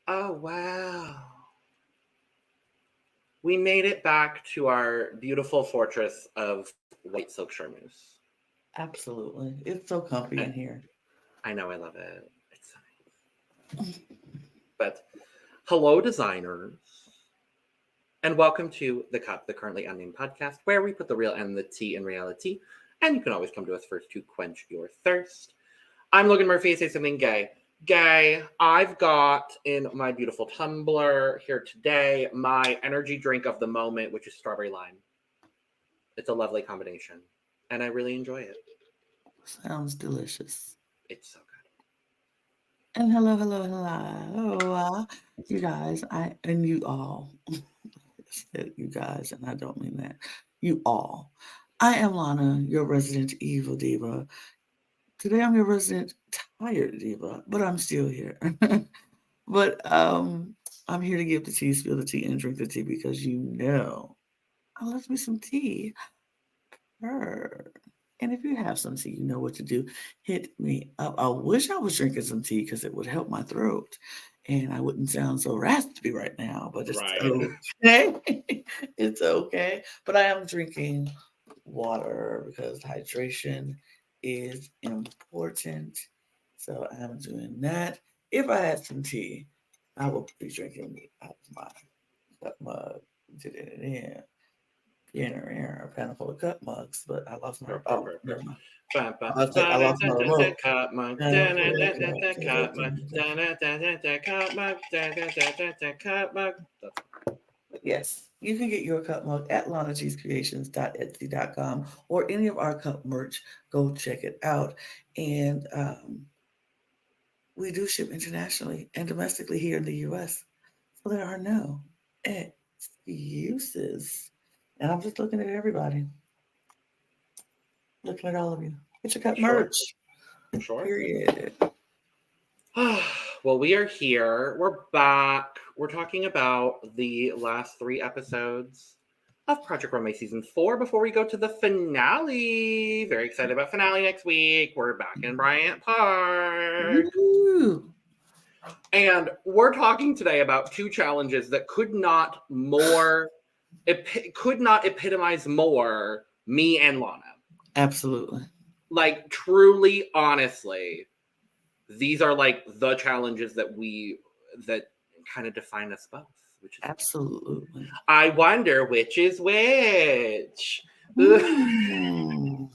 Oh, wow. We made it back to our beautiful fortress of white silk charmeuse. Absolutely. It's so comfy in here. I know, I love it. It's so nice. But hello, designers. And welcome to The Cup, the Currently Unnamed Podcast, where we put the real and the tea in reality. And you can always come to us first to quench your thirst. I'm Logan Murphy. Say something gay. Gay, I've got in my beautiful tumbler here today my energy drink of the moment, which is strawberry lime. It's a lovely combination, and I really enjoy it. Sounds delicious. It's so good. And hello, you guys. And you all. I said you guys, and I don't mean that. You all. I am Lana, your resident evil diva. Today I'm your resident tired diva, but I'm still here. But I'm here to give the tea, spill the tea, and drink the tea because I love me some tea. And if you have some tea, you know what to do. Hit me up. I wish I was drinking some tea because it would help my throat and I wouldn't sound so raspy right now, but it's okay. It's okay. But I am drinking water because hydration is important. So I'm doing that. If I had some tea, I would be drinking it out of my cup mug. Did it in a panel full of cup mugs, but I lost my never mind. I lost my remote. Cup mug. Yes, you can get your cup mug at lanacheesecreations.etsy.com or any of our cup merch. Go check it out. And we do ship internationally and domestically here in the U.S. So there are no excuses. And I'm just looking at everybody. Looking at all of you. Get your cup merch. Sure. Period. Well, we are here. We're back. We're talking about the last 3 episodes of Project Runway Season 4 before we go to the finale. Very excited about finale next week. We're back in Bryant Park. Woo. And we're talking today about 2 challenges that could not epitomize more me and Lana. Absolutely. Like, truly, honestly, these are like the challenges that kind of define us both. Which is absolutely. I wonder which is which. I'm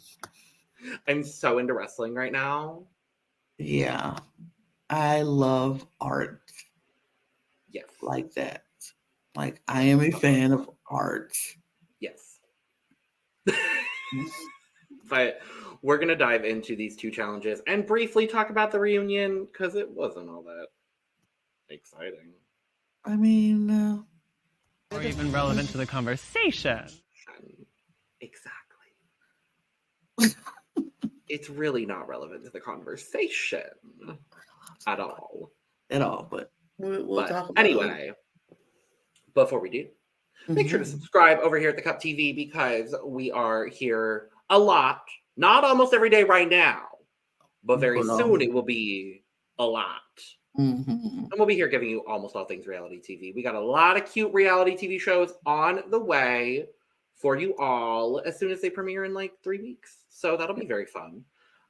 so into wrestling right now. Yeah. I love art. Yes. Like that. Like, I am a fan of art. Yes. But we're going to dive into these 2 challenges and briefly talk about the reunion because it wasn't all that exciting. I mean... or even relevant to the conversation. Exactly. It's really not relevant to the conversation at all. But we'll talk about anyway, before we do, make sure to subscribe over here at the Cup TV because we are here a lot. Not almost every day right now, but very soon it will be a lot. And we'll be here giving you almost all things reality TV. We got a lot of cute reality TV shows on the way for you all as soon as they premiere in like 3 weeks. So that'll be very fun.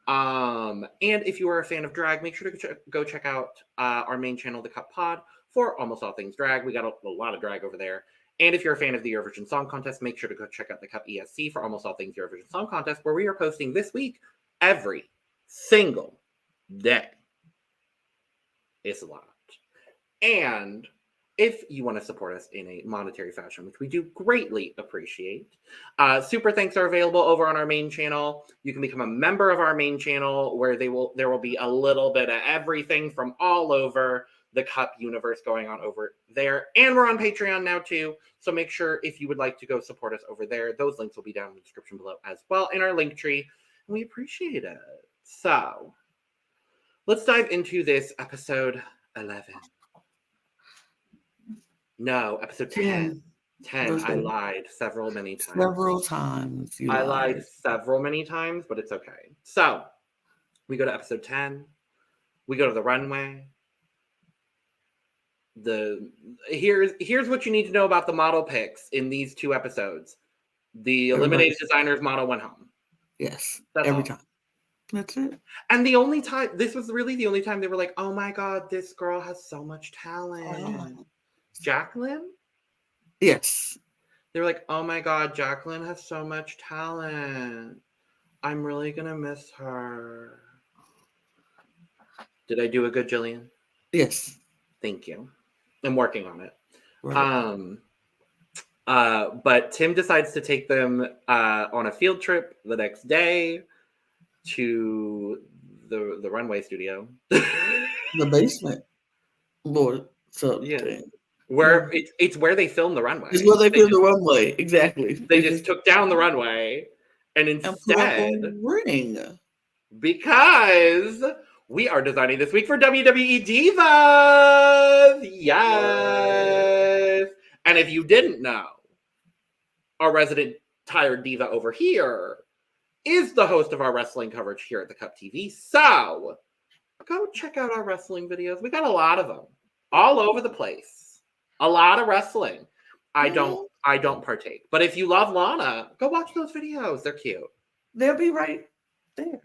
And if you are a fan of drag, make sure to go check out our main channel, The Cup Pod, for almost all things drag. We got a lot of drag over there. And if you're a fan of the Eurovision Song Contest, make sure to go check out The Cup ESC for almost all things Eurovision Song Contest, where we are posting this week every single day. It's a lot. And if you want to support us in a monetary fashion, which we do greatly appreciate, super thanks are available over on our main channel. You can become a member of our main channel where there will be a little bit of everything from all over the Cup universe going on over there. And we're on Patreon now too. So make sure if you would like to go support us over there, those links will be down in the description below as well in our link tree. We appreciate it. So, let's dive into this episode 11. No, episode 10. 10. I lied many times. Several times. I lied many times, but it's okay. So, we go to episode 10. We go to the runway. Here's what you need to know about the model picks in these 2 episodes. The eliminated designers model went home. Yes. That's every all. time. That's it. And the only time, this was really the only time they were like, oh my God, this girl has so much talent. Jacqueline? Yes. They were like, oh my God, Jacqueline has so much talent. I'm really going to miss her. Did I do a good Jillian? Yes. Thank you. I'm working on it. Right. But Tim decides to take them on a field trip the next day to the runway studio. The basement. Lord. So yeah. Where it's where they film the runway. It's where they film the runway. Exactly. They just took down the runway and instead ring. Because we are designing this week for WWE Divas. Yes. And if you didn't know, our resident tired diva over here is the host of our wrestling coverage here at the Cup TV. So go check out our wrestling videos. We got a lot of them all over the place. A lot of wrestling. I don't partake. But if you love Lana, go watch those videos. They're cute. They'll be right there.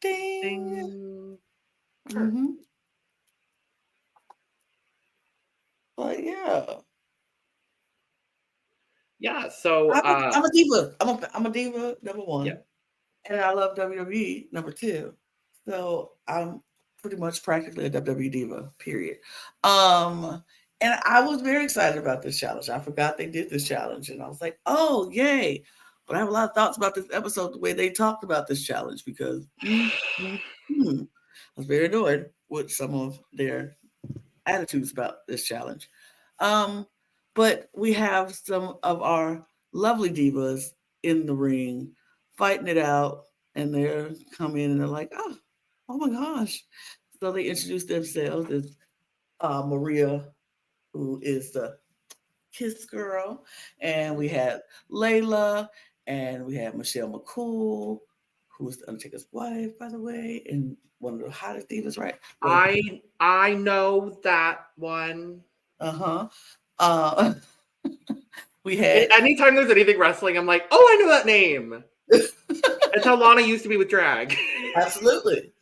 Ding. Mm-hmm. But yeah. So I'm a diva. I'm a diva. Number 1, yeah. And I love WWE. Number 2. So I'm pretty much practically a WWE diva. Period. And I was very excited about this challenge. I forgot they did this challenge, and I was like, "Oh, yay!" But I have a lot of thoughts about this episode, the way they talked about this challenge, because I was very annoyed with some of their attitudes about this challenge. But we have some of our lovely divas in the ring fighting it out, and they're coming in and they're like, oh my gosh. So they introduce themselves as Maria, who is the Kiss Girl, and we had Layla, and we had Michelle McCool, who's the Undertaker's wife, by the way, and one of the hottest divas, right? I know that one. We had anytime there's anything wrestling, I'm like, oh, I know that name. That's how Lana used to be with drag. Absolutely.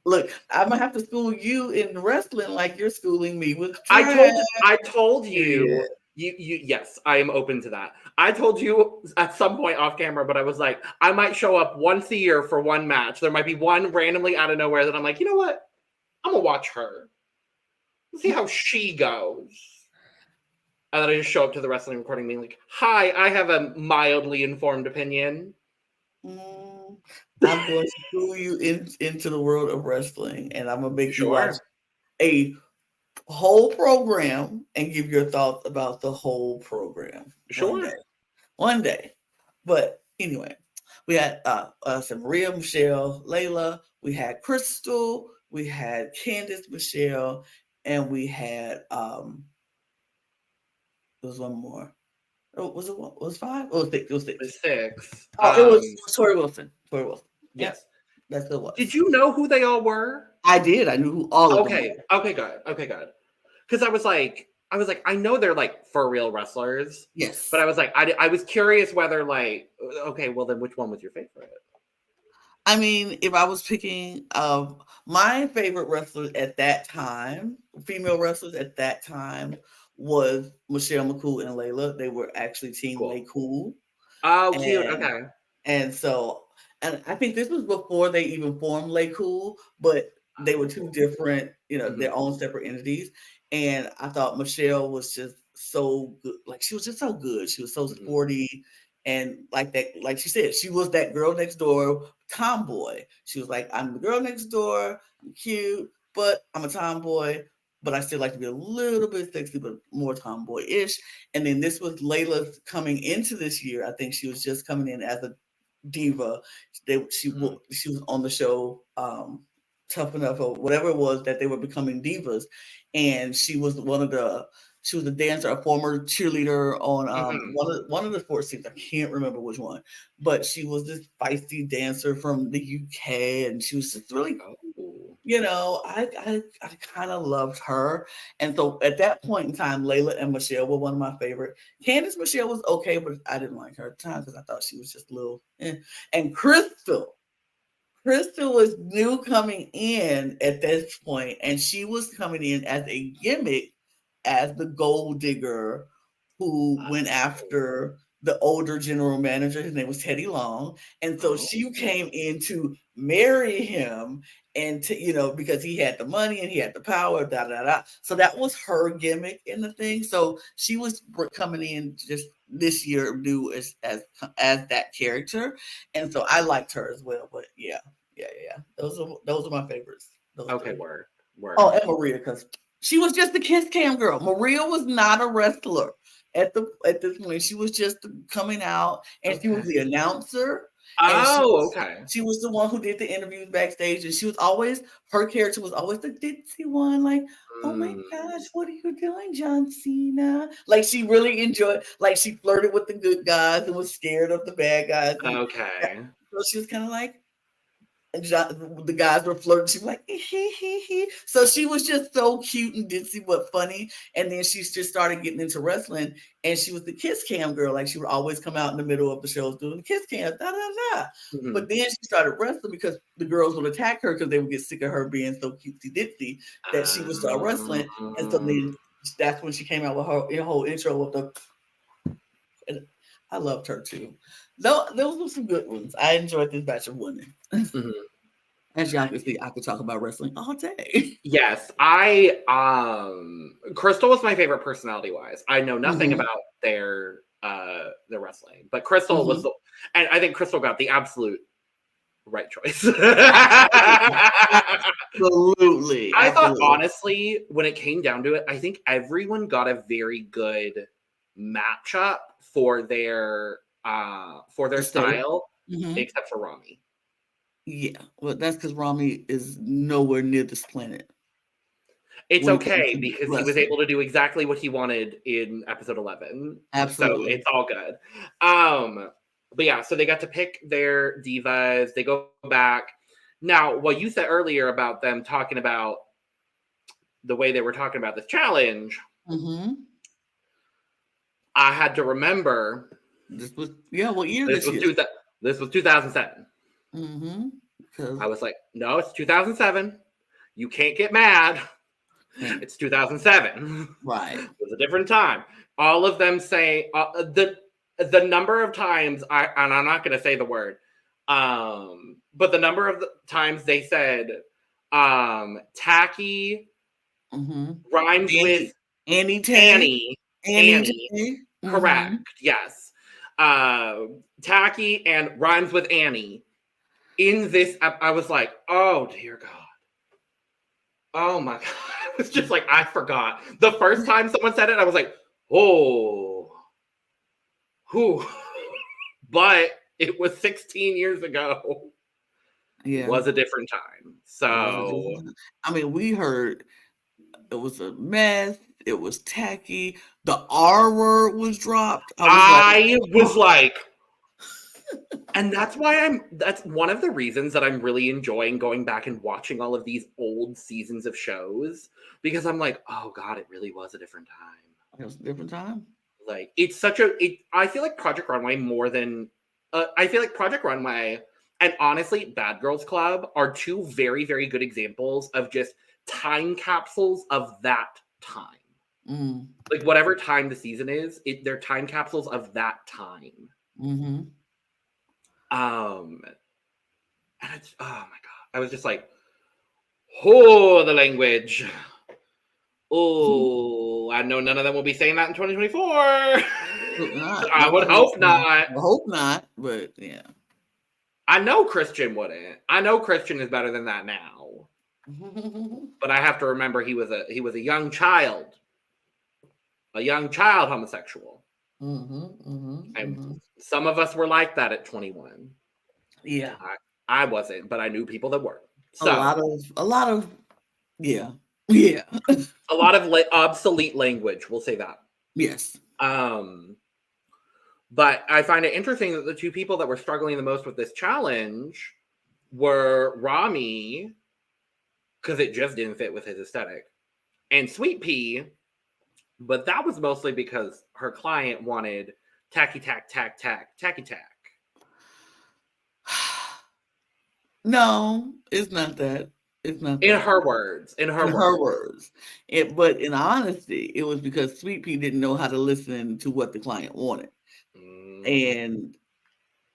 Look, I'm gonna have to school you in wrestling like you're schooling me with drag. I told you. You yes, I am open to that. I told you at some point off camera, but I was like, I might show up once a year for one match. There might be one randomly out of nowhere that I'm like, you know what? I'm gonna watch her. Let's see how she goes. And then I just show up to the wrestling recording being like, hi, I have a mildly informed opinion. I'm going to school you into the world of wrestling, and I'm going to make you watch a whole program and give your thoughts about the whole program. Sure. One day. But anyway, we had some Maria, Michelle, Layla, we had Crystal, we had Candace, Michelle, and we had there was one more. Oh, was it 5? Oh, 6. It was 6. It was 6. Oh, it was Tori Wilson. Yes. That's the one. Did you know who they all were? I did. I knew who all of them were. Okay, good. Because I was like, I know they're like for real wrestlers. Yes. But I was like, I was curious whether like, okay, well then which one was your favorite? I mean, if I was picking my favorite wrestlers at that time, female wrestlers at that time, was Michelle McCool and Layla. They were actually Team Lay Cool. Oh, cute. Okay. And so, and I think this was before they even formed Lay Cool, but they were two different, their own separate entities. And I thought Michelle was just so good. Like, she was just so good. She was so sporty. And like that, like she said, she was that girl next door tomboy. She was like, I'm the girl next door. I'm cute, but I'm a tomboy. But I still like to be a little bit sexy, but more tomboy-ish. And then this was Layla coming into this year. I think she was just coming in as a diva. She was on the show Tough Enough or whatever it was that they were becoming divas, and she was she was a dancer, a former cheerleader on one of the sports teams. I can't remember which one, but she was this feisty dancer from the UK, and she was just really, I kind of loved her. And so at that point in time, Layla and Michelle were one of my favorite. Candace Michelle was okay, but I didn't like her at the time because I thought she was just a little. And Crystal was new coming in at this point, and she was coming in as a gimmick as the gold digger who went after the older general manager. His name was Teddy Long. And so she came in to marry him and because he had the money and he had the power, So that was her gimmick in the thing. So she was coming in just this year new as that character. And so I liked her as well. But yeah. Those are my favorites. Okay, word. Oh, and Maria, because she was just the kiss cam girl. Maria was not a wrestler at this point. She was just coming out, and she was the announcer. She was the one who did the interviews backstage, and her character was always the ditzy one, like, oh my gosh, what are you doing, John Cena? Like, she really enjoyed, like, she flirted with the good guys and was scared of the bad guys. So she was kind of like, and the guys were flirting. She was like, he. So she was just so cute and ditzy, but funny. And then she just started getting into wrestling, and she was the kiss cam girl. Like, she would always come out in the middle of the shows doing the kiss cam, But then she started wrestling because the girls would attack her because they would get sick of her being so cutesy ditzy that she would start wrestling. And so then that's when she came out with her whole intro with the. And I loved her too. Those were some good ones. I enjoyed this batch of women. As y'all can see, I could talk about wrestling all day. Yes, Crystal was my favorite personality-wise. I know nothing about their wrestling, but Crystal was, and I think Crystal got the absolute right choice. Absolutely. I thought, honestly, when it came down to it, I think everyone got a very good matchup for their style, except for Rami. Yeah, well, that's because Rami is nowhere near this planet. It's okay because he was able to do exactly what he wanted in episode 11. Absolutely. So it's all good. But yeah, so they got to pick their divas. They go back. Now, what you said earlier about them talking about the way they were talking about this challenge, I had to remember. What year this was? This was 2007. I was like, no, it's 2007. You can't get mad. It's 2007. Right. It was a different time. All of them say the number of times and I'm not going to say the word, but the number of times they said tacky rhymes with Annie. Correct. Yes. Tacky and rhymes with Annie. In this, I was like, oh, dear God. Oh, my God. I was just like, I forgot. The first time someone said it, I was like, oh. Whew. But it was 16 years ago. Yeah. It was a different time. So. I mean, we heard it was a mess. It was tacky. The R word was dropped. I was like and that's why that's one of the reasons that I'm really enjoying going back and watching all of these old seasons of shows, because I'm like, oh God, it really was a different time. It was a different time. Like, I feel like Project Runway Project Runway and honestly Bad Girls Club are two very, very good examples of just time capsules of that time. Like, whatever time the season is, they're time capsules of that time. And it's, oh my God, I was just like, oh, the language. Oh, I know none of them will be saying that in 2024. I would hope not. I hope not, but yeah. I know Christian wouldn't. I know Christian is better than that now. But I have to remember he was a young child. A young child homosexual. And some of us were like that at 21. Yeah. I wasn't, but I knew people that were. So A lot of, yeah. Yeah. a lot of obsolete language, we'll say that. Yes. But I find it interesting that the two people that were struggling the most with this challenge were Rami, because it just didn't fit with his aesthetic, and Sweet Pea, but that was mostly because her client wanted tacky tack, tack, tack, tacky tack. No, it's not that. It's not In that. her words. In her words. But in honesty, it was because Sweet Pea didn't know how to listen to what the client wanted. And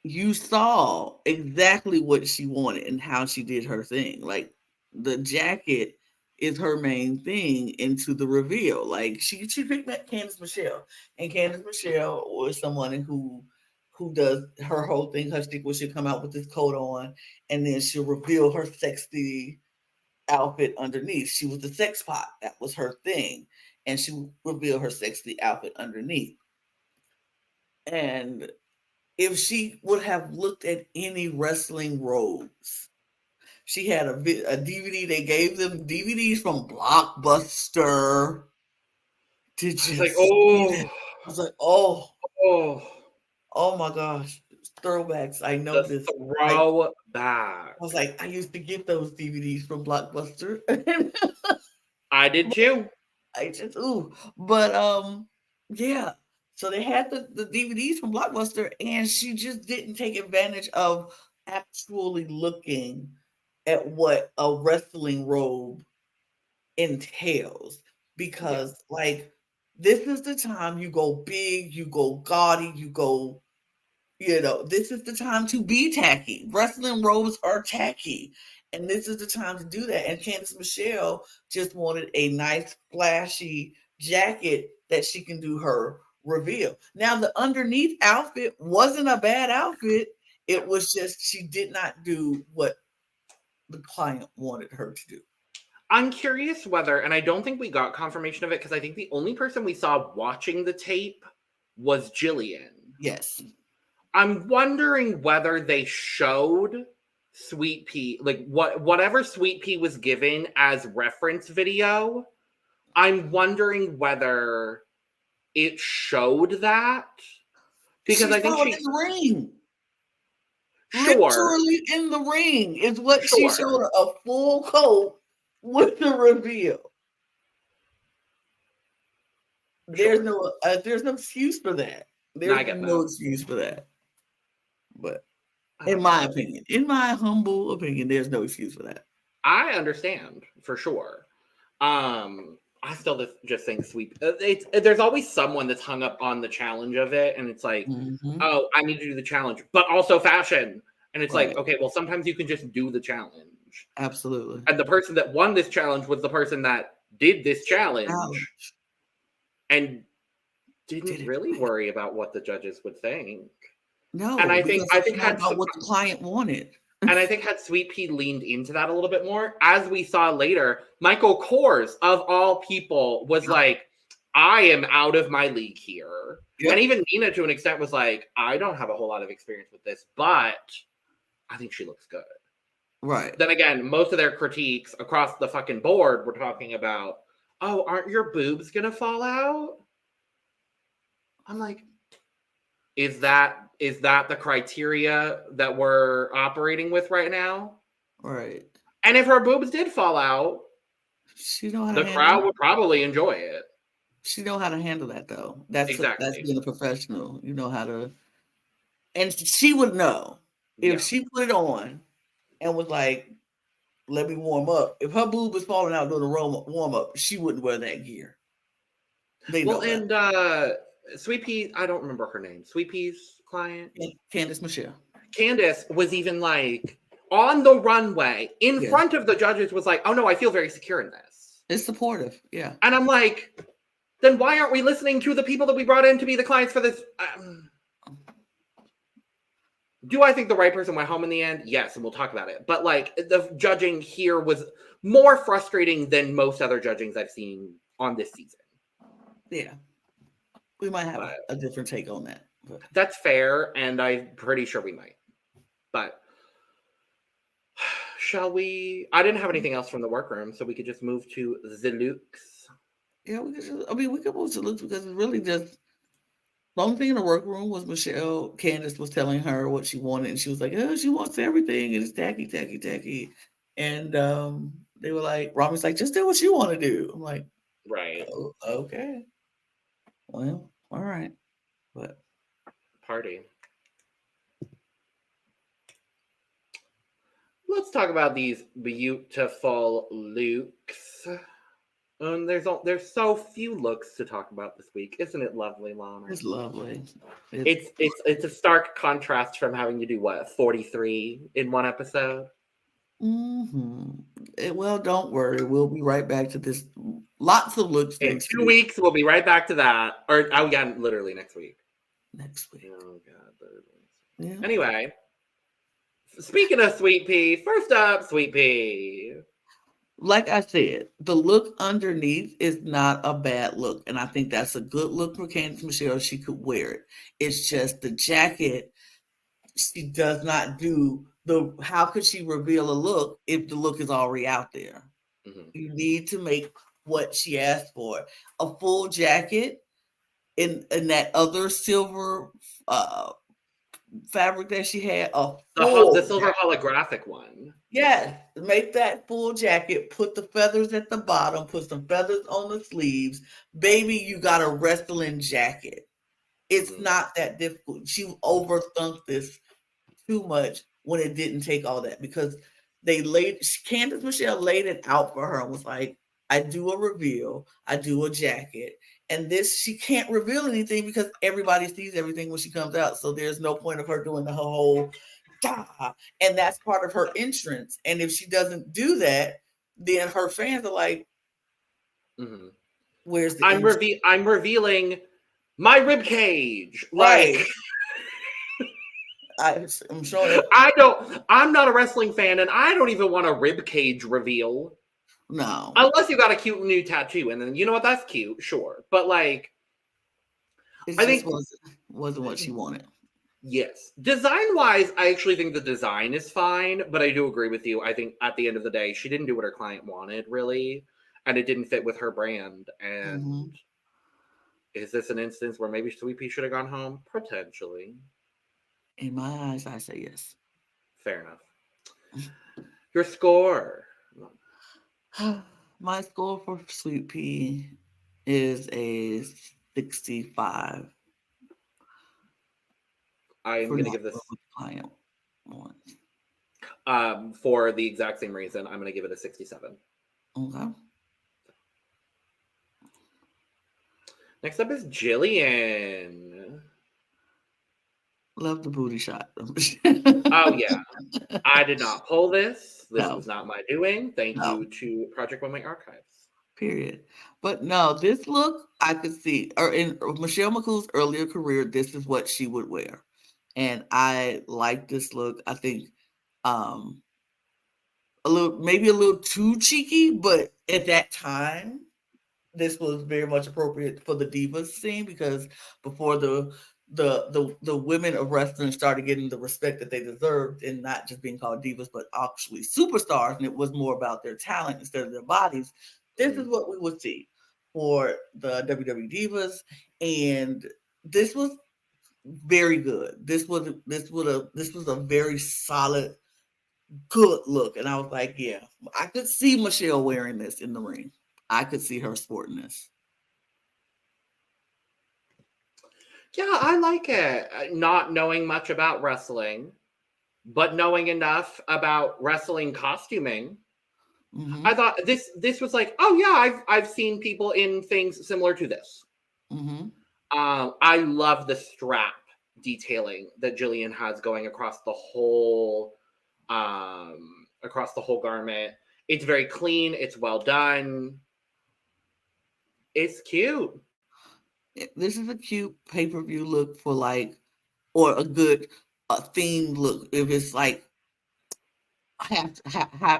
you saw exactly what she wanted and how she did her thing. Like the jacket is her main thing into the reveal. Like she picked that Candice Michelle, and Candice Michelle was someone who does her whole thing. Her stick was she'll come out with this coat on, and then she'll reveal her sexy outfit underneath. She was the sex pot. That was her thing, and she would reveal her sexy outfit underneath. And if she would have looked at any wrestling robes, she had a DVD. They gave them DVDs from Blockbuster. Did you like, see that? I was like, oh my gosh, throwbacks. I know the this. throwback. I was like, I used to get those DVDs from Blockbuster. I did too. But yeah. So they had the DVDs from Blockbuster, and she just didn't take advantage of actually looking at what a wrestling robe entails. Because like this is the time you go big, you go gaudy, this is the time to be tacky. Wrestling robes are tacky. And this is the time to do that. And Candice Michelle just wanted a nice, flashy jacket that she can do her reveal. Now, the underneath outfit wasn't a bad outfit. It was just she did not do what the client wanted her to do. I'm curious whether, and I don't think we got confirmation of it because I think the only person we saw watching the tape was Jillian. Yes. I'm wondering whether they showed Sweet Pea, like whatever Sweet Pea was given as reference video. I'm wondering whether it showed that because I think she in the ring. Sure. Literally in the ring is what she showed her, a full coat with the reveal. There's no excuse for that. There's no excuse for that. But in my opinion, in my humble opinion, there's no excuse for that. I understand for sure. I still just think Sweet. There's always someone that's hung up on the challenge of it, and it's like, oh, I need to do the challenge, but also fashion. And it's like, okay, well, sometimes you can just do the challenge. Absolutely. And the person that won this challenge was the person that did this challenge. And didn't really worry about what the judges would think. No, and I think had about what the client wanted. And I think had Sweet Pea leaned into that a little bit more, as we saw later, Michael Kors, of all people, was like, I am out of my league here. Yep. And even Nina, to an extent, was like, I don't have a whole lot of experience with this, but I think she looks good. Right. Then again, most of their critiques across the fucking board were talking about, oh, aren't your boobs going to fall out? I'm like, is that the criteria that we're operating with right now? Right. And if her boobs did fall out, the crowd would probably enjoy it. She know how to handle that, though. That's being a professional. You know how to, and she would know if she put it on and was like, "Let me warm up." If her boob was falling out during the warm up, she wouldn't wear that gear. They know that. Sweet Pea, I don't remember her name. Sweet Pea's client? Candice Michelle. Candice was even like, on the runway, in front of the judges, was like, oh no, I feel very secure in this. It's supportive, yeah. And I'm like, then why aren't we listening to the people that we brought in to be the clients for this? Do I think the right person went home in the end? Yes, and we'll talk about it. But like, the judging here was more frustrating than most other judgings I've seen on this season. Yeah. We might have a different take on that. That's fair, and I'm pretty sure we might. But Shall we? I didn't have anything else from the workroom, so we could just move to the looks. Yeah, we could move to looks because it's really just the only thing in the workroom was Michelle. Candace was telling her what she wanted, and she was like, "Oh, she wants everything, and it's tacky, tacky, tacky." And they were like, Rami's like, "Just do what you want to do." I'm like, Right. "Oh, okay. Well, all right." But Party. Let's talk about these beautiful looks. There's so few looks to talk about this week, isn't it lovely, Lana? it's lovely. It's a stark contrast from having to do 43 in one episode. Well, don't worry. We'll be right back to this. Lots of looks In next 2 weeks, we'll be right back to that. Or yeah, literally next week. Next week. Oh god, literally. Yeah. Anyway, speaking of Sweet Pea, first up, Sweet Pea. Like I said, the look underneath is not a bad look. And I think that's a good look for Candace Michelle. She could wear it. It's just the jacket, she does not do how could she reveal a look if the look is already out there? Mm-hmm. You need to make what she asked for. A full jacket in that other silver fabric that she had. The silver holographic one. Yes, make that full jacket, put the feathers at the bottom, put some feathers on the sleeves. Baby, you got a wrestling jacket. It's not that difficult. She overthunk this too much when it didn't take all that because Candace Michelle laid it out for her and was like, I do a reveal, I do a jacket. And this, she can't reveal anything because everybody sees everything when she comes out. So there's no point of her doing the whole and that's part of her entrance. And if she doesn't do that, then her fans are like, where's the I'm revealing my rib cage. Right. I'm sure I'm not a wrestling fan and I don't even want a rib cage reveal. No. Unless you got a cute new tattoo and then you know what, that's cute, sure. But like I think wasn't what she wanted. Yes. Design-wise, I actually think the design is fine, but I do agree with you. I think at the end of the day, she didn't do what her client wanted, really, and it didn't fit with her brand. And is this an instance where maybe Sweet Pea should have gone home? Potentially. In my eyes, I say yes. Fair enough. Your score. My score for Sweet Pea is a 65. I'm going to give this client for the exact same reason. I'm going to give it a 67. Okay. Next up is Jillian. Love the booty shot. Oh yeah, I did not pull this. This was not my doing. Thank you to Project Runway Archives. Period. But no, this look I could see, or in Michelle McCool's earlier career, this is what she would wear. And I like this look. I think maybe a little too cheeky, but at that time, this was very much appropriate for the divas scene because before the women of wrestling started getting the respect that they deserved and not just being called divas, but actually superstars, and it was more about their talent instead of their bodies. This is what we would see for the WWE divas, and this was very good. This was a very solid, good look. And I was like, yeah, I could see Michelle wearing this in the ring. I could see her sporting this. Yeah, I like it. Not knowing much about wrestling, but knowing enough about wrestling costuming. I thought this was like, oh yeah, I've seen people in things similar to this. I love the strap detailing that Jillian has going across the whole garment. It's very clean. It's well done. It's cute. This is a cute pay-per-view look for or a good themed look. If it's like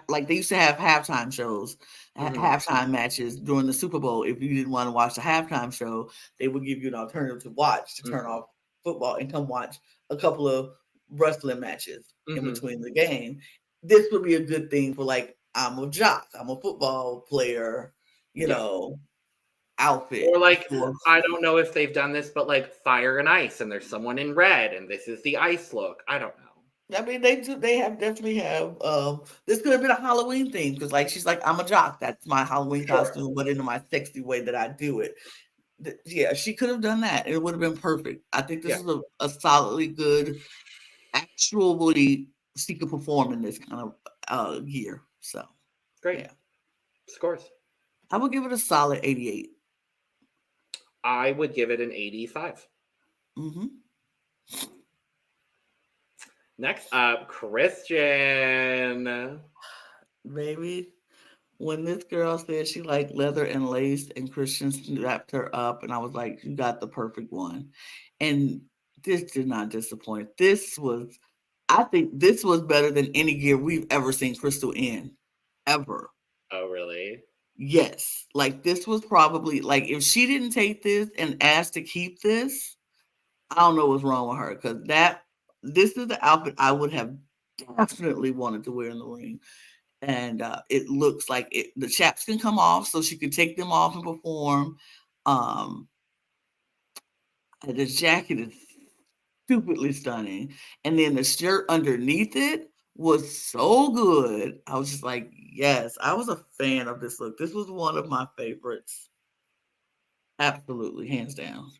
like they used to have halftime shows, halftime matches during the Super Bowl. If you didn't want to watch the halftime show, they would give you an alternative to watch to turn off football and come watch a couple of wrestling matches in between the game. this would be a good thing for like, I'm a jock, I'm a football player, outfit. Or like, I don't know if they've done this, but like Fire and Ice, and there's someone in red, and this is the ice look. I don't know. I mean, they definitely have. This could have been a Halloween theme because, like, she's like, I'm a jock. That's my Halloween costume, but in my sexy way that I do it. Yeah, she could have done that. It would have been perfect. I think this is a solidly good, actually, she could perform in this kind of year. So great. Yeah. Scores. I would give it a solid 88. I would give it an 85. Mm-hmm. Next up, Christian. Baby, when this girl said she liked leather and lace and Christian wrapped her up, and I was like, you got the perfect one. And this did not disappoint. I think this was better than any gear we've ever seen Crystal in. Ever. Oh, really? Yes. Like, this was probably, like, if she didn't take this and ask to keep this, I don't know what's wrong with her, because this is the outfit I would have definitely wanted to wear in the ring. And it looks like the chaps can come off, so she could take them off and perform. The jacket is stupidly stunning, and then the shirt underneath it was so good. I was just like, yes, I was a fan of this look. This was one of my favorites. Absolutely, hands down.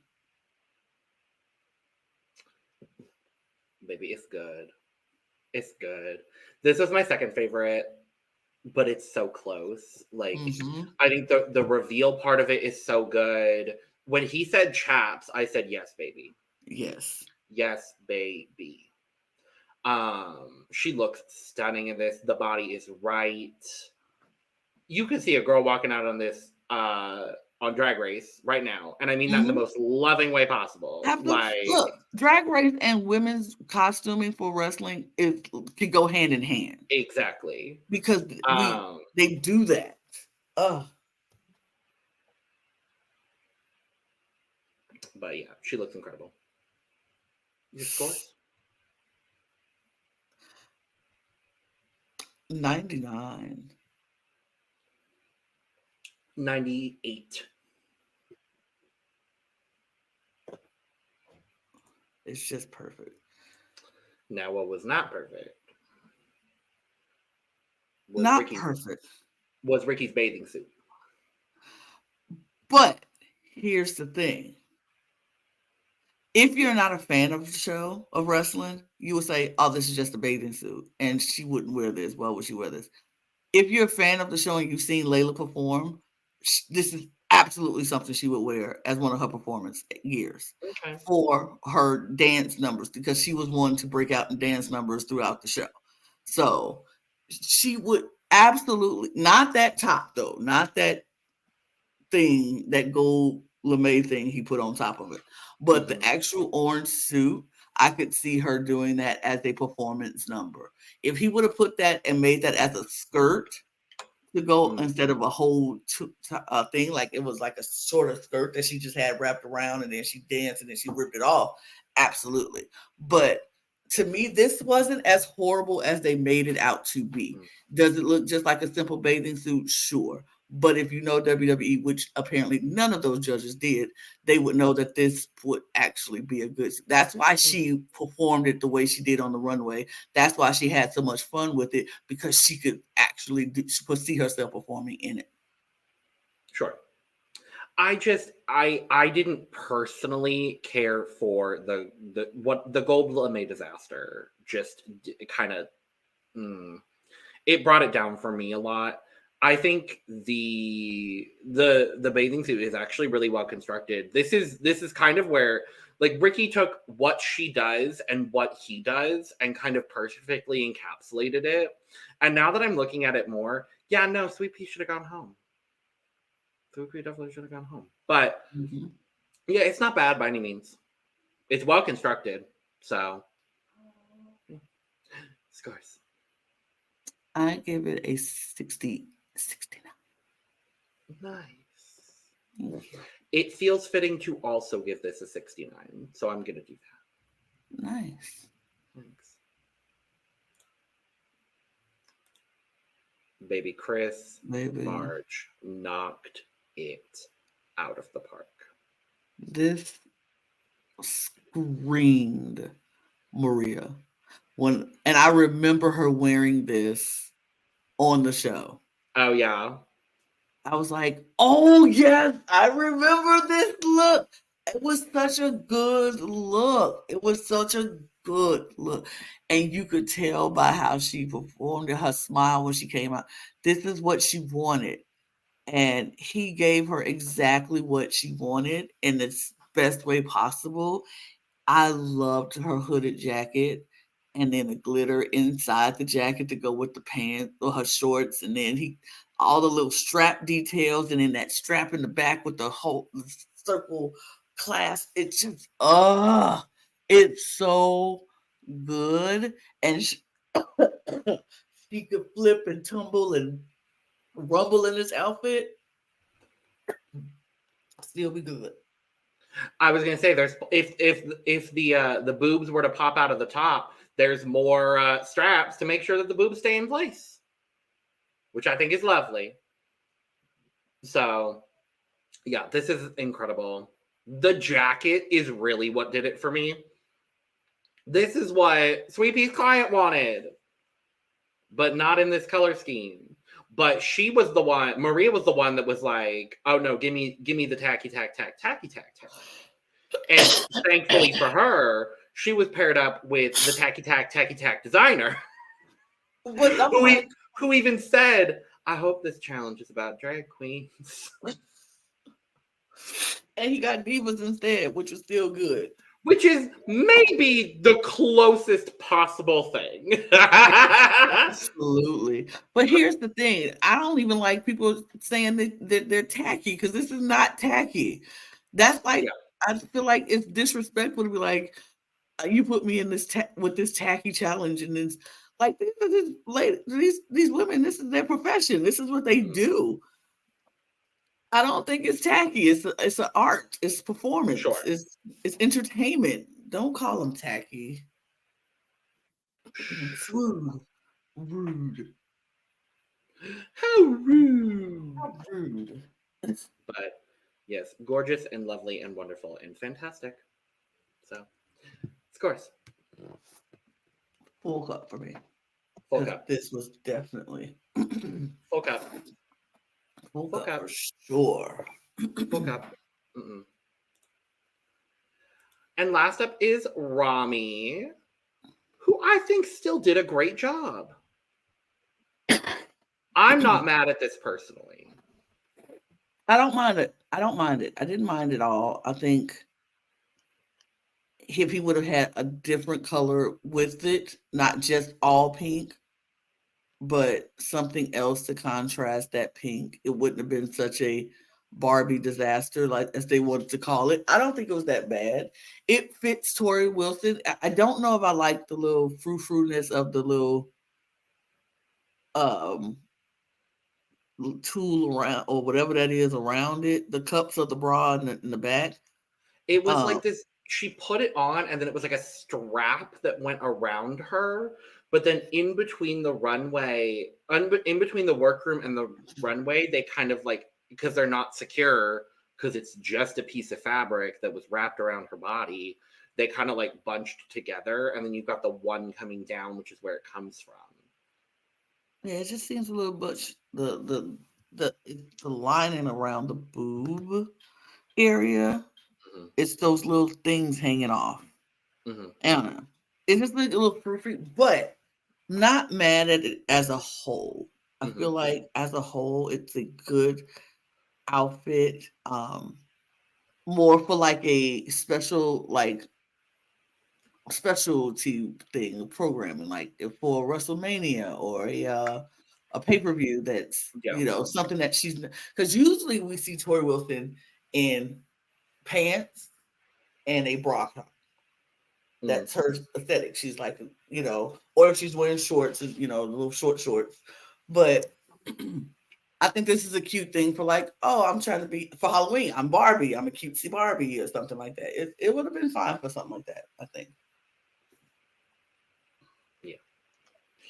Baby, it's good. It's good. This was my second favorite, but it's so close. Like, I think the reveal part of it is so good. When he said chaps, I said, yes, baby. Yes. Yes, baby. She looks stunning in this. The body is right. You can see a girl walking out on this on Drag Race right now, and I mean that in the most loving way possible. Like, look, Drag Race and women's costuming for wrestling can go hand in hand. Exactly, because they do that. But yeah, she looks incredible. Your scores? 99. 98. It's just perfect. Now, what was not perfect? Was Ricky's bathing suit. But here's the thing. If you're not a fan of the show of wrestling, you would say, oh, this is just a bathing suit. And she wouldn't wear this. Why would she wear this? If you're a fan of the show and you've seen Layla perform, this is absolutely something she would wear as one of her performance gears for her dance numbers, because she was one to break out in dance numbers throughout the show. So she would absolutely, not that top though, not that thing, that gold lame thing he put on top of it, but the actual orange suit, I could see her doing that as a performance number. If he would have put that and made that as a skirt to go instead of a whole thing, like it was like a sort of skirt that she just had wrapped around and then she danced and then she ripped it off, absolutely. But to me, this wasn't as horrible as they made it out to be. Does it look just like a simple bathing suit? Sure. But if you know WWE, which apparently none of those judges did, they would know that this would actually be a good. That's why she performed it the way she did on the runway. That's why she had so much fun with it, because she could actually see herself performing in it. Sure. I didn't personally care for the gold lame disaster. Just kind of, it brought it down for me a lot. I think the bathing suit is actually really well constructed. This is kind of where, like, Ricky took what she does and what he does and kind of perfectly encapsulated it. And now that I'm looking at it more, yeah, no, Sweet Pea should have gone home. Sweet Pea definitely should have gone home. But yeah, it's not bad by any means. It's well constructed. So, scores. I give it a 69. Nice. It feels fitting to also give this a 69, so I'm gonna do that. Nice. Thanks. Baby Chris, Baby. Marge knocked it out of the park. This screamed Maria. And I remember her wearing this on the show. Oh, yeah. I was like, oh, yes, I remember this look. It was such a good look. It was such a good look. And you could tell by how she performed and her smile when she came out. This is what she wanted. And he gave her exactly what she wanted in the best way possible. I loved her hooded jacket and then the glitter inside the jacket to go with the pants or her shorts. And then all the little strap details and then that strap in the back with the whole circle clasp. It's just, it's so good. And she could flip and tumble and rumble in this outfit. Still be good. I was gonna say, there's if the boobs were to pop out of the top, there's more straps to make sure that the boobs stay in place, which I think is lovely. So, yeah, this is incredible. The jacket is really what did it for me. This is what Sweet Pea's client wanted, but not in this color scheme. But she was the one, Maria was the one that was like, oh no, give me the tacky tack. And thankfully for her, she was paired up with the tacky tack designer. Who even said, I hope this challenge is about drag queens. And he got divas instead, which was still good. Which is maybe the closest possible thing. Absolutely. But here's the thing. I don't even like people saying that they're tacky because this is not tacky. That's like, I feel like it's disrespectful to be like, you put me in this with this tacky challenge. And it's like, these women, this is their profession. This is what they do. I don't think it's tacky. It's an art. It's performance. Sure. It's entertainment. Don't call them tacky. Rude. How rude. Rude. But yes, gorgeous and lovely and wonderful and fantastic. So, scores. Full cup for me. Full cup. This was definitely full cup. Full cup for sure. Full cup. And last up is Rami, who I think still did a great job. I'm not mad at this personally. I don't mind it. I didn't mind it all. I think if he would have had a different color with it, not just all pink, but something else to contrast that pink, it wouldn't have been such a Barbie disaster, like as they wanted to call it. I don't think it was that bad. It fits Tori Wilson. I don't know if I like the little frou-frou-ness of the little tool around or whatever that is around it, the cups of the bra in the back. It was like this, she put it on and then it was like a strap that went around her, but then in between the runway, in between the workroom and the runway, they kind of like, because they're not secure, because it's just a piece of fabric that was wrapped around her body, they kind of like bunched together, and then you've got the one coming down, which is where it comes from. Yeah, it just seems a little much. The lining around the boob area, it's those little things hanging off. I don't know. It's just like a little perfect, but not mad at it as a whole. I feel like as a whole, it's a good outfit. More for like a specialty thing, programming, like for WrestleMania or a pay-per-view that's something that she's, because usually we see Tori Wilson in pants and a bra top. That's her aesthetic. She's like, or if she's wearing shorts, little short shorts. But I think this is a cute thing for like, oh, I'm trying to be for Halloween. I'm Barbie. I'm a cutesy Barbie or something like that. It would have been fine for something like that, I think.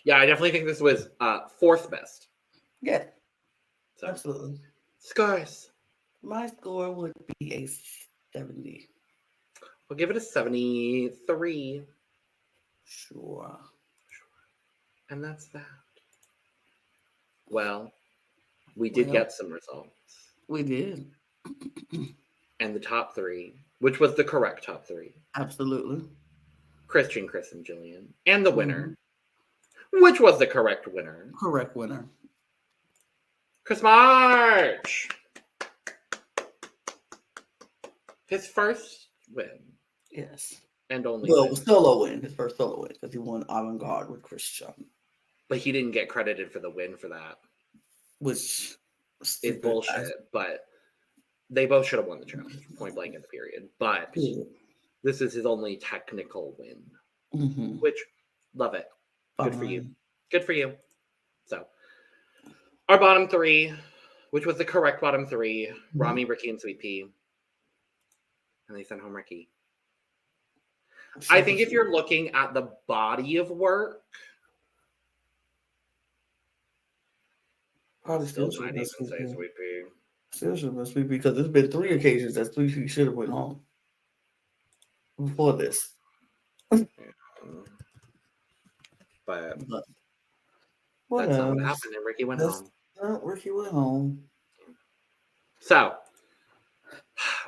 Yeah, I definitely think this was fourth best Yeah, So, absolutely. scores. My score would be a 70. We'll give it a 73. Sure. And that's that. Well, we did Well, get some results. we did. And the top three, which was the correct top three. Absolutely. Christian, Chris, and Jillian. And the winner, Mm-hmm. which was the correct winner. Correct winner. Chris March. His first win. Yes. And only Well, win. solo win. His first solo win because he won Avant Garde with Christian. But he didn't get credited for the win for that. Which is bullshit, but they both should have won the challenge, point blank in the period. But this is his only technical win, which, love it. Good for you. Good for you. So, our bottom three, which was the correct bottom three, Rami, Ricky, and Sweet Pea. And they sent home Ricky. I think if you're looking at the body of work, probably still should even say Sweet Pea. Still should have been Sweet Pea because there's been 3 occasions that Sweet Pea should have went home before this. But But that's not what happened, and Ricky went home. Ricky went home. So,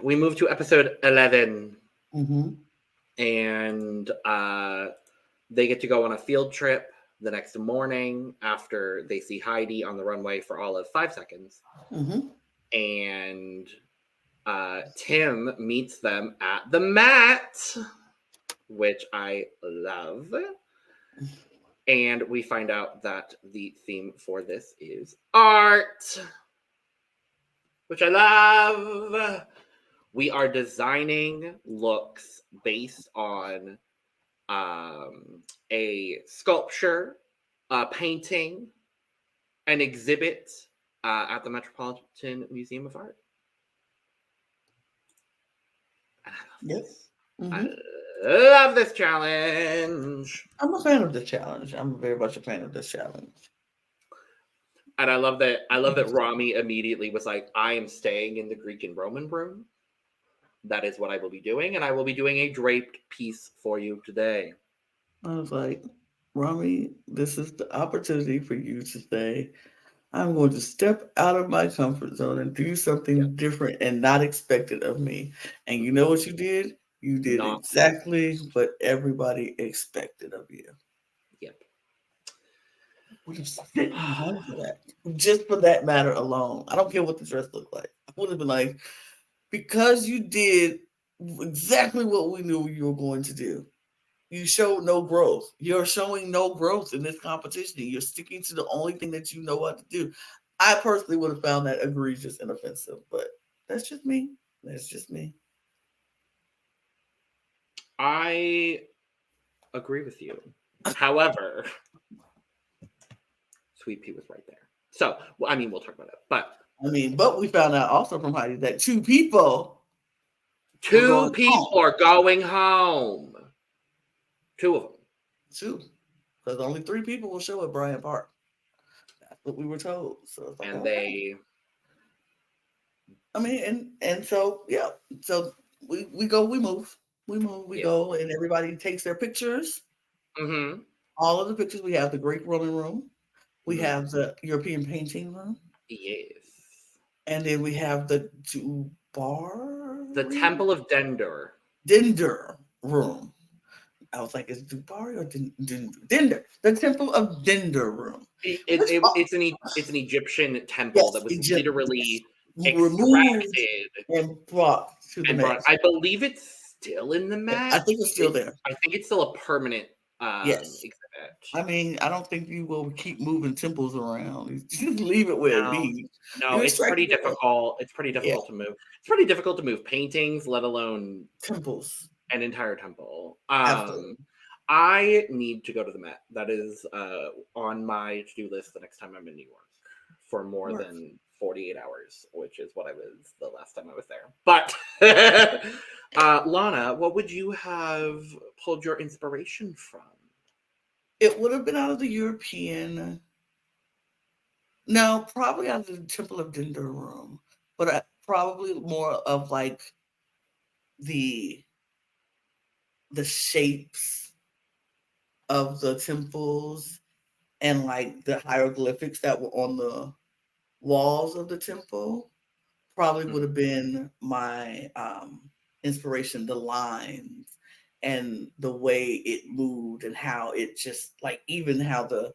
we moved to episode 11. And they get to go on a field trip the next morning after they see Heidi on the runway for all of 5 seconds. And Tim meets them at the Met, which I love. And we find out that the theme for this is art, which I love. We are designing looks based on a sculpture, a painting, an exhibit at the Metropolitan Museum of Art. I love this challenge. I'm a fan of the challenge. I'm very much a fan of this challenge. And I love that Rami immediately was like, I am staying in the Greek and Roman room. That is what I will be doing, and I will be doing a draped piece for you today. I was like, Rami, this is the opportunity for you to say, I'm going to step out of my comfort zone and do something different and not expected of me. And you know what you did? You did exactly what everybody expected of you. Yep. I would have sent you home for that. Just for that matter alone. I don't care what the dress looked like. I would have been like, because you did exactly what we knew you were going to do. You showed no growth. You're showing no growth in this competition. You're sticking to the only thing that you know what to do. I personally would have found that egregious and offensive, but that's just me. That's just me. I agree with you. However, Sweet Pea was right there. So, I mean, we'll talk about it. But we found out also from Heidi that 2 people are going home. 2 of them. 2. Because only 3 people will show at Bryant Park. That's what we were told. So like, and they. I mean, and so yeah. So we move, we go, and everybody takes their pictures. All of the pictures. We have the Greek Roman room. We have the European painting room. Yes. And then we have the Dubar. The Temple of Dender. Dender room. I was like, is Dubar or Dender? The Temple of Dender room. It's an Egyptian temple that was literally removed and brought to the Met. I believe it's still in the Met. I think it's still there. I think it's still a permanent exhibit. I mean, I don't think you will keep moving temples around. Just leave it where it needs. No, it's pretty difficult. It's pretty difficult to move. It's pretty difficult to move paintings, let alone temples. An entire temple. Absolutely. I need to go to the Met. That is on my to-do list the next time I'm in New York for more than 48 hours, which is what I was the last time I was there. But Lana, what would you have pulled your inspiration from? It would have been out of the European No, probably out of the Temple of Dinder room, but probably more of like the shapes of the temples and like the hieroglyphics that were on the walls of the temple. Probably would have been my inspiration, the lines and the way it moved and how it just like even how the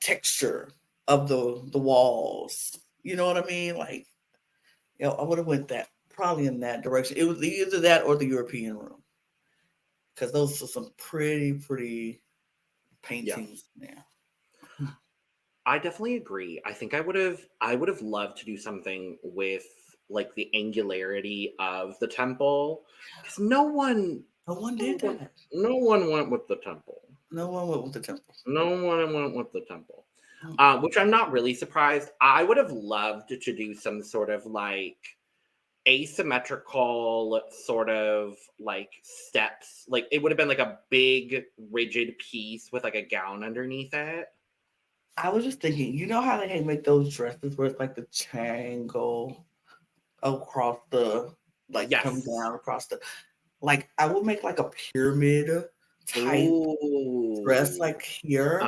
texture of the walls. You know what I mean? Like, I would have went that probably in that direction. It was either that or the European room because those are some pretty paintings there. I definitely agree. I think I would have loved to do something with like the angularity of the temple because no one did that. No one went with the temple. No one went with the temple. No one went with the temple. Which I'm not really surprised. I would have loved to do some sort of like asymmetrical sort of like steps. Like it would have been like a big rigid piece with like a gown underneath it. I was just thinking, you know how they make those dresses where it's like the triangle across the come down across the like I would make like a pyramid type dress like here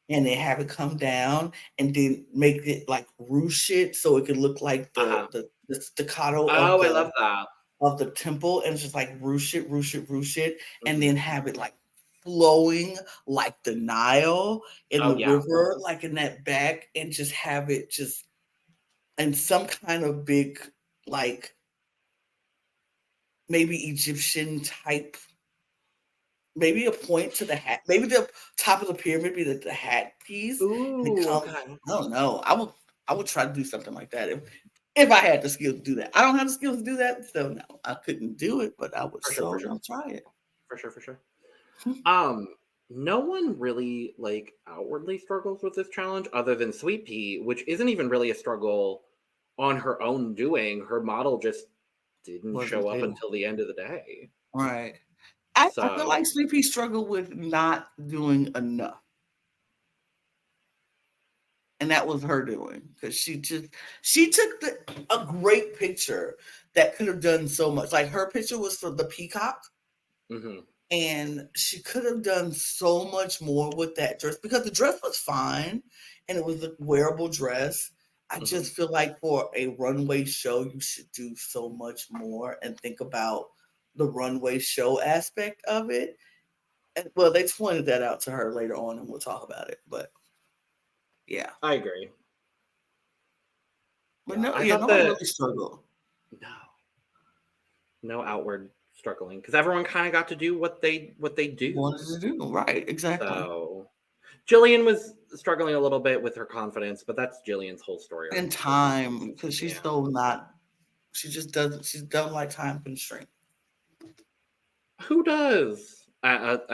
and then have it come down and then make it like ruche it so it could look like the staccato I love that. Of the temple and just like ruche it and then have it like flowing like the Nile in the river, like in that back, and just have it just in some kind of big, like maybe Egyptian type, maybe a point to the hat, maybe the top of the pyramid be the hat piece. I don't know. I would try to do something like that if I had the skills to do that. I don't have the skills to do that, so no, I couldn't do it, but I would try it. For sure. No one really like outwardly struggles with this challenge other than Sweet Pea, which isn't even really a struggle on her own doing. Her model just didn't show up until the end of the day. Right. I feel like Sweet Pea struggled with not doing enough. And that was her doing because she took a great picture that could have done so much. Like her picture was for the peacock. And she could have done so much more with that dress because the dress was fine and it was a wearable dress. I just feel like for a runway show, you should do so much more and think about the runway show aspect of it. And, well, they pointed that out to her later on and we'll talk about it. But yeah. I agree. But no one really struggled. No outward struggling because everyone kind of got to do what they do. Wanted to do, right? Exactly. So Jillian was struggling a little bit with her confidence, but that's Jillian's whole story. And time, because she's so not. She just doesn't. She doesn't like time constraint. Who does?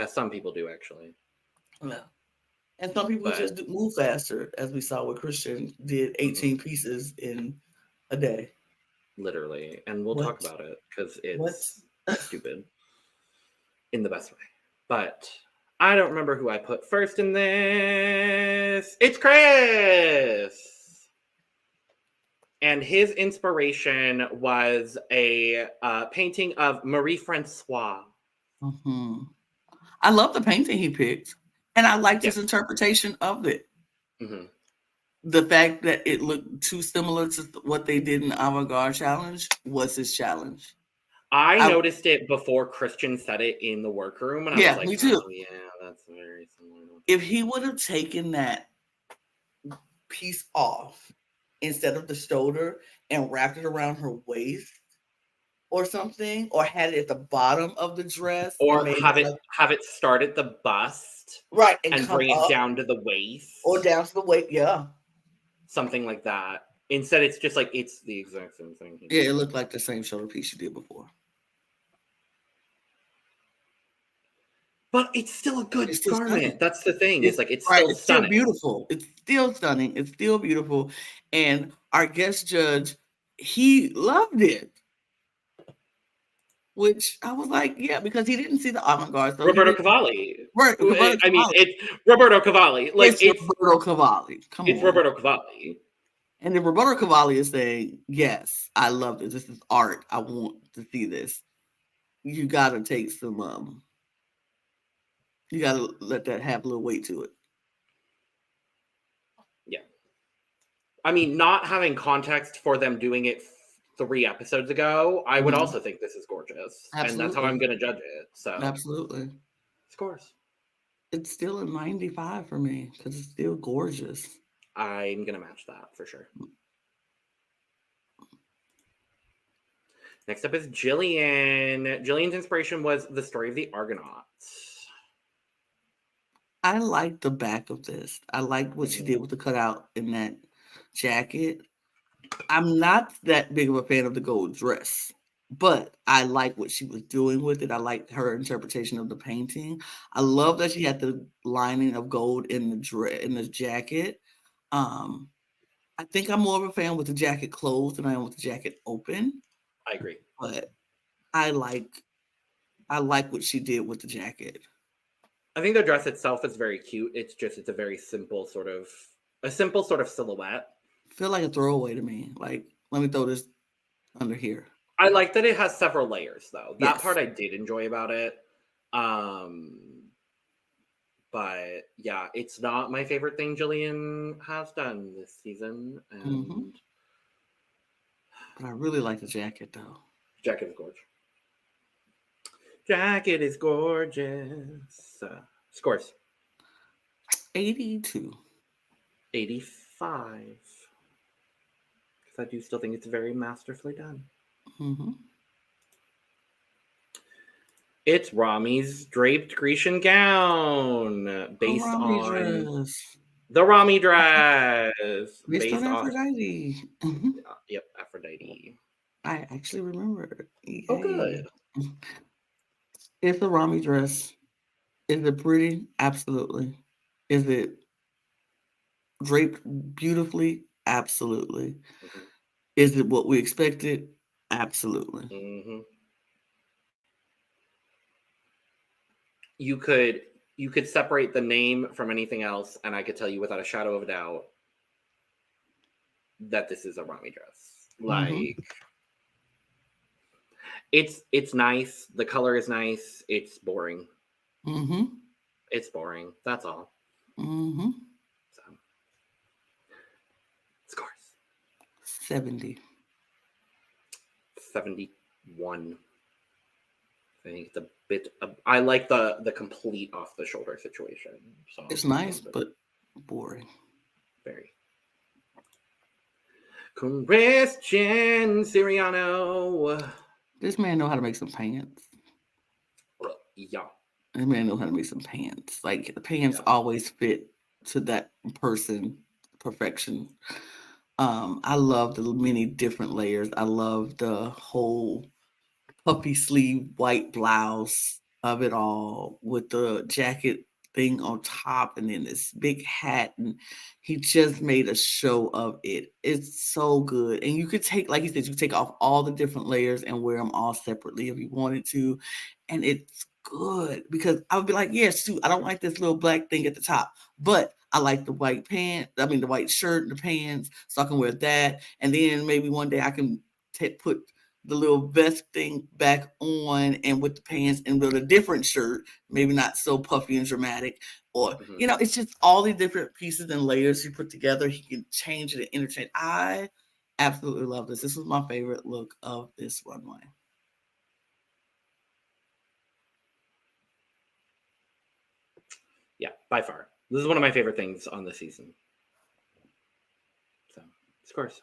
Some people do actually. Yeah. And some people just move faster, as we saw with Christian did 18 pieces in a day. Literally, and we'll talk about it because it's stupid in the best way. But I don't remember who I put first in this. It's Chris! And his inspiration was a painting of Marie Francois. I love the painting he picked. And I liked his interpretation of it. The fact that it looked too similar to what they did in the Avant-Garde Challenge was his challenge. I noticed it before Christian said it in the workroom, and I was like, me too. Oh, yeah, that's very similar. If he would have taken that piece off instead of the shoulder and wrapped it around her waist or something, or had it at the bottom of the dress, or have it start at the bust, right, and bring it down to the waist, or down to the waist, something like that. Instead, it's just like it's the exact same thing. Yeah, it looked like the same shoulder piece you did before. But it's still a good garment. Stunning. That's the thing. It's like it's still stunning. Still beautiful. It's still stunning. It's still beautiful. And our guest judge, he loved it. which I was like, yeah, because he didn't see the avant-garde. So Roberto Cavalli. Right, Roberto I mean, Cavalli. it's Roberto Cavalli. Like It's Roberto Cavalli. Come it's on. Roberto Cavalli. And then Roberto Cavalli is saying, yes, I love this. This is art. I want to see this. You got to take some, you got to let that have a little weight to it. Yeah. I mean, not having context for them doing it 3 episodes ago, I would also think this is gorgeous. Absolutely. And that's how I'm going to judge it. So absolutely. Scores. It's still a 95 for me because it's still gorgeous. I'm going to match that for sure. Next up is Jillian. Jillian's inspiration was the story of the Argonauts. I like the back of this. I like what she did with the cutout in that jacket. I'm not that big of a fan of the gold dress, but I like what she was doing with it. I like her interpretation of the painting. I love that she had the lining of gold in the jacket. I think I'm more of a fan with the jacket closed than I am with the jacket open. I agree. But I like what she did with the jacket. I think the dress itself is very cute. It's a very simple sort of silhouette. Feel like a throwaway to me. Like, let me throw this under here. I like that it has several layers though. That Yes. part I did enjoy about it. But yeah, it's not my favorite thing Jillian has done this season. And But I really like the jacket though. Jacket is gorgeous. Jacket is gorgeous. Scores. 82. 85. Because I do still think it's very masterfully done. It's Rami's draped Grecian gown based on the Rami dress. Based on Aphrodite. Yep, Aphrodite. I actually remember. Oh, good. It's a Rami dress. Is it pretty? Absolutely. Is it draped beautifully? Absolutely. Is it what we expected? Absolutely. You could separate the name from anything else, and I could tell you without a shadow of a doubt that this is a Rami dress. Like, it's nice. The color is nice. It's boring. It's boring. That's all. So, scores. 70. 71. I think it's a bit. I like the complete off the shoulder situation. So it's nice, but boring. Very. Christian Siriano. This man know how to make some pants. Yeah. This man know how to make some pants. Like the pants always fit to that person perfection. I love the many different layers. I love the whole puffy sleeve white blouse of it all with the jacket thing on top and then this big hat, and he just made a show of it. It's so good. And you could take, like he said, you could take off all the different layers and wear them all separately if you wanted to, and it's good because I would be like, yeah, shoot, I don't like this little black thing at the top, but I like the white the white shirt and the pants, so I can wear that, and then maybe one day I can put the little vest thing back on and with the pants and with a different shirt, maybe not so puffy and dramatic, or it's just all these different pieces and layers you put together. He can change it and interchange. I absolutely love this. This was my favorite look of this runway. Yeah, by far. This is one of my favorite things on the season. So, scores.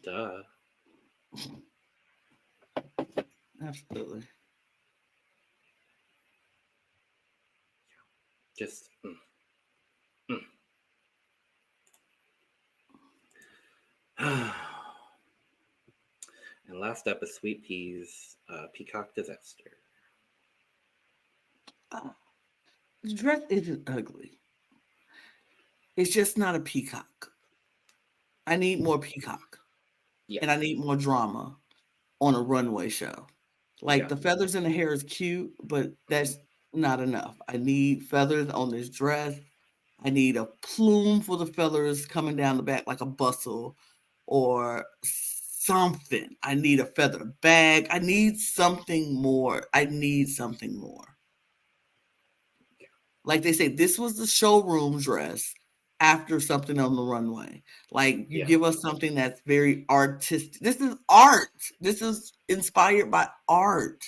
Duh. Absolutely. Just. And last up is Sweet Pea's Peacock Disaster. The dress isn't ugly. It's just not a peacock. I need more peacock. Yes. And I need more drama on a runway show. Like the feathers in the hair is cute, but that's not enough. I need feathers on this dress. I need a plume for the feathers coming down the back like a bustle or something. I need a feather bag. I need something more. Like they say, this was the showroom dress after something on the runway. Like you give us something that's very artistic. This is art. This is inspired by art.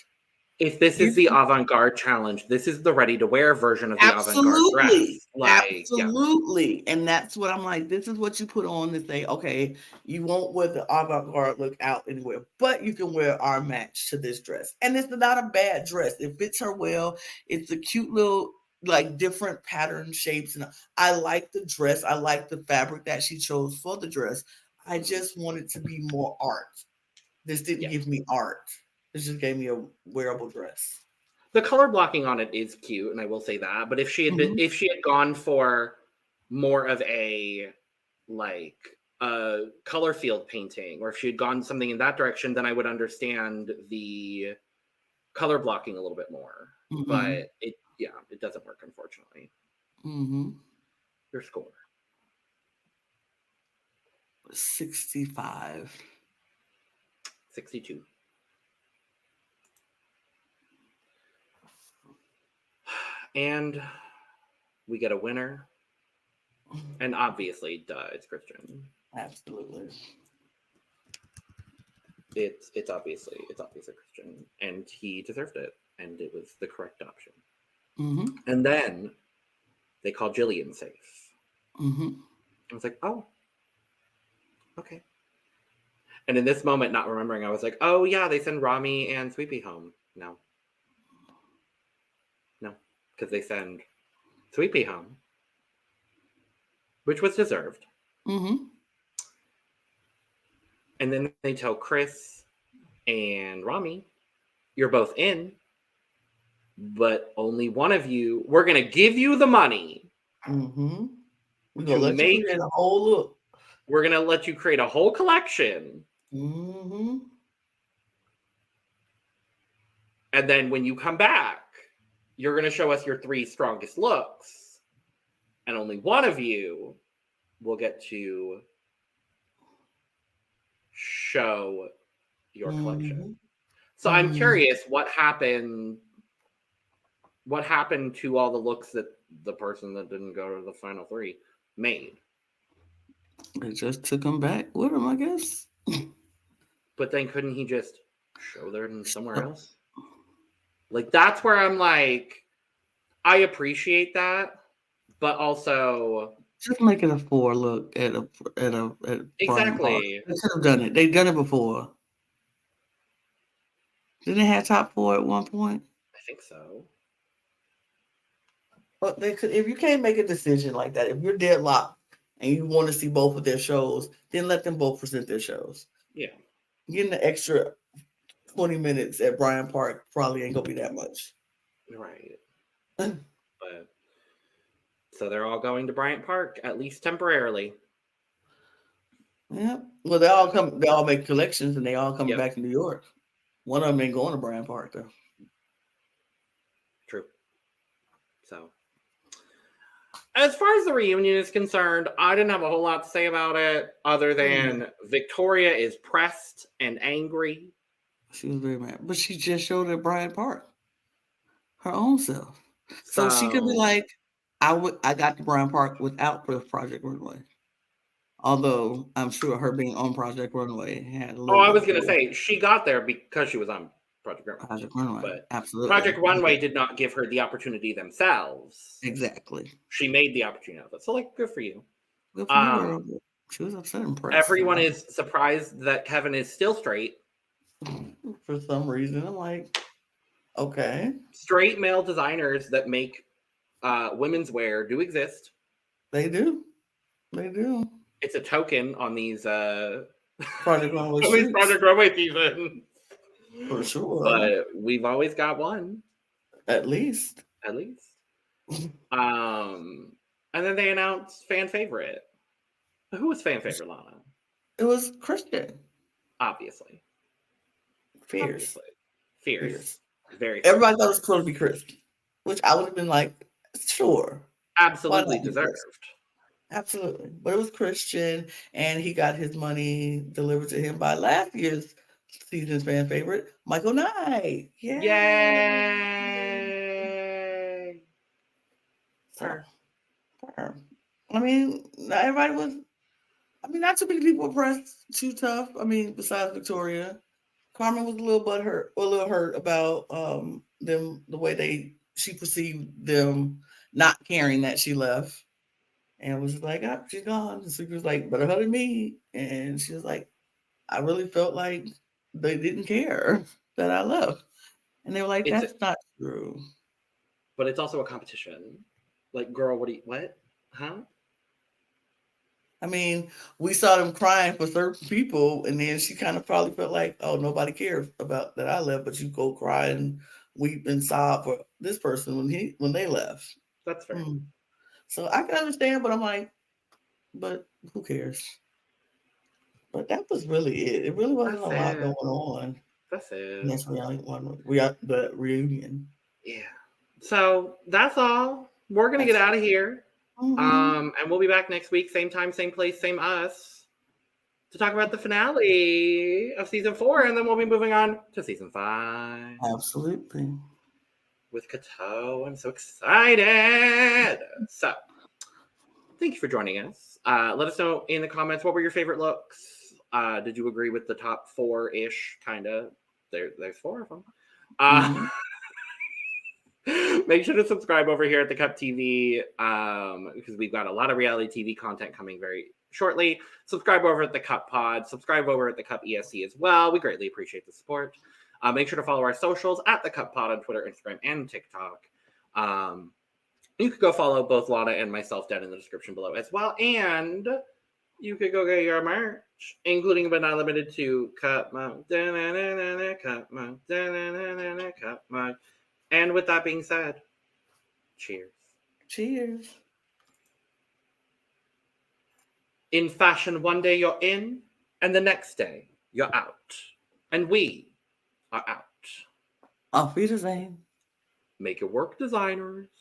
If this is the avant-garde challenge, this is the ready-to-wear version of the avant-garde dress. Absolutely. And that's what I'm like, this is what you put on to say, okay, you won't wear the avant-garde look out anywhere, but you can wear our match to this dress. And it's not a bad dress. It fits her well. It's a cute little, like, different pattern shapes. And I like the dress. I like the fabric that she chose for the dress. I just wanted to be more art. This didn't give me art. This just gave me a wearable dress. The color blocking on it is cute, and I will say that. But if she had been, if she had gone for more of a color field painting, or if she had gone something in that direction, then I would understand the color blocking a little bit more. But it doesn't work, unfortunately. Your score? 65. 62. And we get a winner. And obviously, it's Christian. Absolutely. It's obviously Christian. And he deserved it. And it was the correct option. And then they called Jillian safe. I was like, oh, okay. And in this moment, not remembering, I was like, oh yeah, they send Rami and Sweepy home. No. Because they send Sweepy home, which was deserved. And then they tell Chris and Rami, you're both in, but only one of you, we're going to give you the money. We're going to let you create a whole look. We're going to let you create a whole collection. And then when you come back, you're going to show us your 3 strongest looks. And only one of you will get to show your collection. So I'm curious what happened to all the looks that the person that didn't go to the final 3 made. They just took them back with him, I guess. But then couldn't he just show them somewhere else? Like, that's where I'm like, I appreciate that, but also just make it a 4 look at exactly. They could have done it. They've done it before. Didn't they have top 4 at one point? I think so. But they could, if you can't make a decision like that, if you're deadlocked and you want to see both of their shows, then let them both present their shows. Yeah. Getting the extra 20 minutes at Bryant Park probably ain't gonna be that much. Right. But so they're all going to Bryant Park, at least temporarily. Yeah. Well, they all make collections and they all come back to New York. One of them ain't going to Bryant Park though. True. So as far as the reunion is concerned, I didn't have a whole lot to say about it other than Victoria is pressed and angry. She was very mad. But she just showed at Bryant Park. Her own self. So she could be like, I got to Bryant Park without Project Runway. Although I'm sure her being on Project Runway had a little I was going to say, she got there because she was on Project Runway. But absolutely. Project Runway did not give her the opportunity themselves. Exactly. She made the opportunity of it. So, like, good for you. Good for her. She was upset and impressed. Everyone is surprised that Kevin is still straight. For some reason. I'm like, okay. Straight male designers that make women's wear do exist. They do. They do. It's a token on these Project Runway seasons. For sure. But we've always got one. At least. And then they announced fan favorite. Who was fan favorite, Lana? It was Christian. Obviously. Fierce. Fierce. Very fierce. Everybody thought it was supposed to be Christian, which I would have been like, sure. Absolutely deserved. Absolutely. But it was Christian, and he got his money delivered to him by last year's season's fan favorite, Michael Knight. Yay! So, I mean, not everybody was. I mean, not too many people were pressed too tough. I mean, besides Victoria, Carmen was a little hurt about them, the way she perceived them not caring that she left, and was like, "Oh, she's gone." And Suki was like, "Better her than me," and she was like, "I really felt like they didn't care that I left," and they were like, "That's not true." But it's also a competition. Like, girl, what? Huh? I mean, we saw them crying for certain people, and then she kind of probably felt like, oh, nobody cares about that I left, but you go cry and weep and sob for this person when they left. That's fair. So I can understand, but I'm like, but who cares? But that was really it. It really wasn't a lot going on. That's it. That's the reunion. Yeah. So that's all. We're gonna get out of here. And we'll be back next week, same time, same place, same us, to talk about the finale of season 4, and then we'll be moving on to season 5. Absolutely. With Kato. I'm so excited. So thank you for joining us. Let us know in the comments, what were your favorite looks? Did you agree with the top 4-ish? Kind of. There's 4 of them. Make sure to subscribe over here at the Cup TV, because we've got a lot of reality TV content coming very shortly. Subscribe over at the Cup Pod. Subscribe over at the Cup ESC as well. We greatly appreciate the support. Make sure to follow our socials at the Cup Pod on Twitter, Instagram, and TikTok. You could go follow both Lana and myself down in the description below as well. And you could go get your merch, including but not limited to Cup Mug, Cup Mug, Cup Mug. And with that being said, cheers. Cheers. In fashion, one day you're in, and the next day you're out. And we are out. Auf Wiedersehen. Make it work, designers.